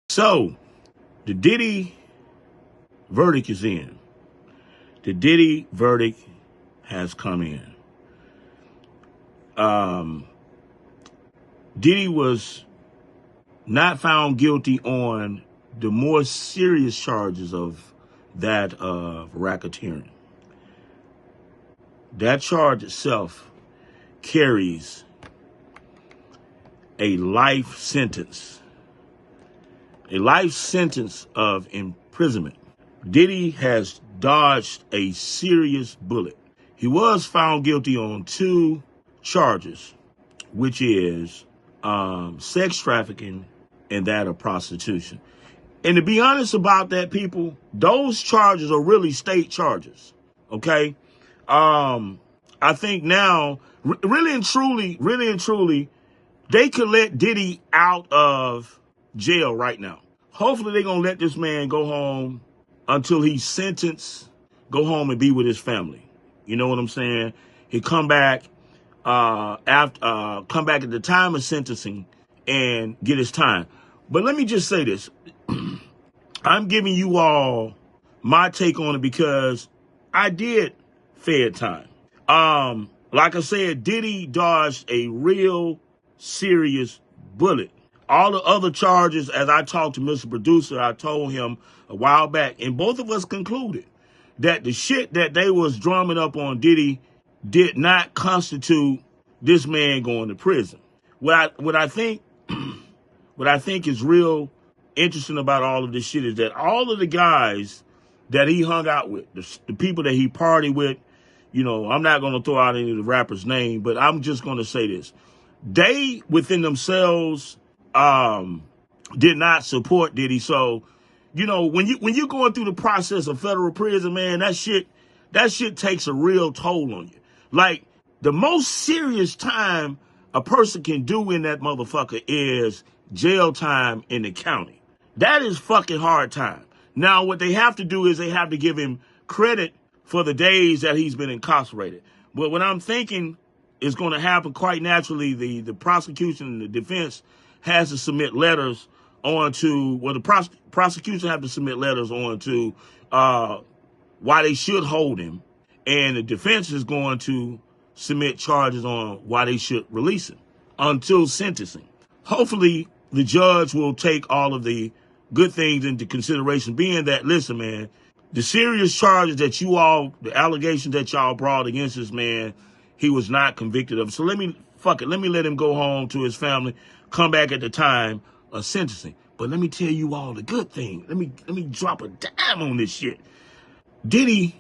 So the Diddy verdict is in. The Diddy verdict has come in. Diddy was not found guilty on the more serious charges of that of racketeering. That charge itself carries a life sentence of imprisonment. Diddy has dodged a serious bullet. He was found guilty on 2 charges, which is sex trafficking and that of prostitution. And to be honest about that, people, those charges are really state charges. Okay. I think now, really and truly, they could let Diddy out of jail right now. Hopefully they're going to let this man go home until he's sentenced, go home and be with his family. You know what I'm saying? He come back come back at the time of sentencing and get his time. But let me just say this. I'm giving you all my take on it because I did Fed time. Like I said, Diddy dodged a real serious bullet. All the other charges, as I talked to Mr. Producer, I told him a while back, and both of us concluded that the shit that they was drumming up on Diddy did not constitute this man going to prison. What I think is real interesting about all of this shit is that all of the guys that he hung out with, the people that he partied with, you know, I'm not going to throw out any of the rappers' name, but I'm just going to say this. They, within themselves, did not support Diddy. So, you know, when you're going through the process of federal prison, man, that shit takes a real toll on you. Like, the most serious time a person can do in that motherfucker is jail time in the county. That is fucking hard time. Now, what they have to do is they have to give him credit for the days that he's been incarcerated. But what I'm thinking is going to happen quite naturally, the prosecution and the defense has to submit letters on to, well, the prosecution have to submit letters on to why they should hold him. And the defense is going to submit charges on why they should release him until sentencing. Hopefully, the judge will take all of the good things into consideration, being that, listen, man, the serious charges that the allegations that y'all brought against this man, he was not convicted of. So let me let him go home to his family, come back at the time of sentencing. But let me tell you all the good thing. Let me drop a dime on this shit. Diddy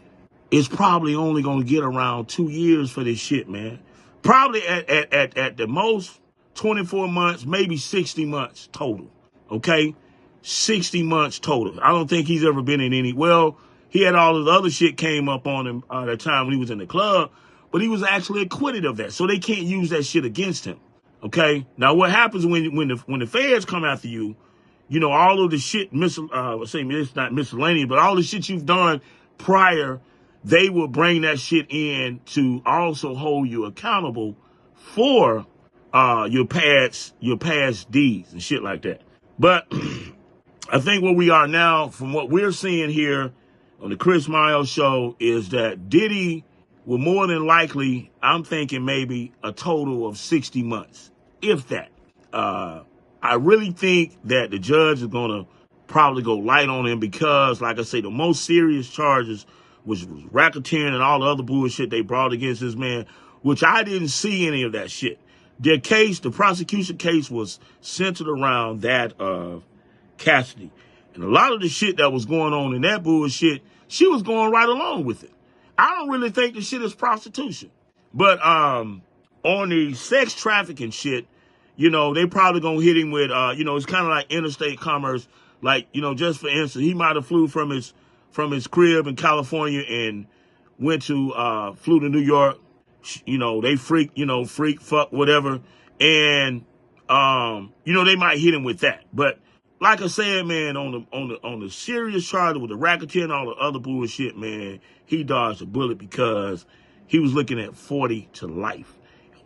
is probably only going to get around 2 years for this shit, man. Probably at the most 24 months, maybe 60 months total. Okay? 60 months total. I don't think he's ever been in any, well, he had all of the other shit came up on him at the time when he was in the club, but he was actually acquitted of that. So they can't use that shit against him. Okay? Now what happens when the feds come after you, you know, all of the shit, it's not miscellaneous, but all the shit you've done prior, they will bring that shit in to also hold you accountable for your past deeds and shit like that. But I think where we are now, from what we're seeing here on the Chris Miles show, is that Diddy will more than likely, I'm thinking maybe a total of 60 months, if that. I really think that the judge is going to probably go light on him because, like I say, the most serious charges was racketeering and all the other bullshit they brought against this man, which I didn't see any of that shit. Their case, the prosecution case, was centered around that of Cassidy. And a lot of the shit that was going on in that bullshit, she was going right along with it. I don't really think the shit is prostitution. But on the sex trafficking shit, you know, they probably gonna hit him with, you know, it's kind of like interstate commerce. Like, you know, just for instance, he might have flew from his crib in California and flew to New York. You know, they freak, fuck, whatever. And, you know, they might hit him with that. But like I said, man, on the serious charge with the racketeer and all the other bullshit, man, he dodged a bullet because he was looking at 40 to life.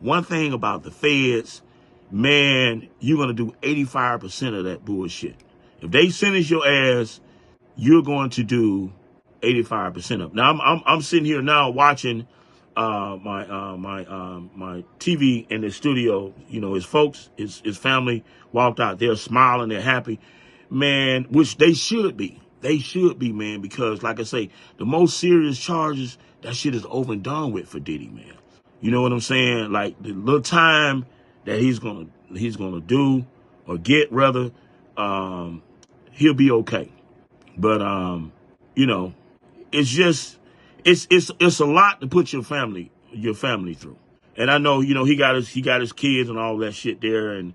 One thing about the feds, man, you're going to do 85% of that bullshit. If they sentence your ass, you're going to do 85% up. Now I'm sitting here now watching my TV in the studio. You know, his folks, his family walked out. They're smiling, they're happy, man. Which they should be. They should be, man, because like I say, the most serious charges, that shit is over and done with for Diddy, man. You know what I'm saying? Like the little time that he's gonna do or get rather, he'll be okay. But you know, it's just it's a lot to put your family through. And I know, you know, he got his kids and all that shit there, and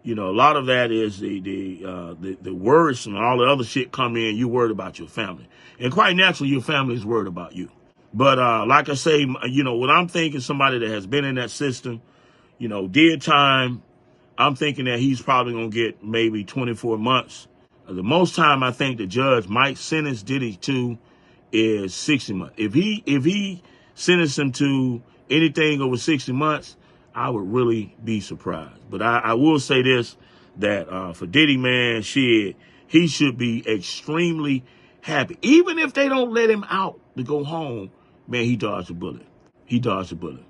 you know, a lot of that is the worries and all the other shit come in. You worried about your family, and quite naturally, your family is worried about you. But like I say, you know, what I'm thinking, somebody that has been in that system, you know, did time, I'm thinking that he's probably gonna get maybe 24 months. The most time I think the judge might sentence Diddy to is 60 months. If he sentenced him to anything over 60 months, I would really be surprised. But I will say this, that for Diddy, man, shit, he should be extremely happy. Even if they don't let him out to go home, man, he dodged a bullet. He dodged a bullet.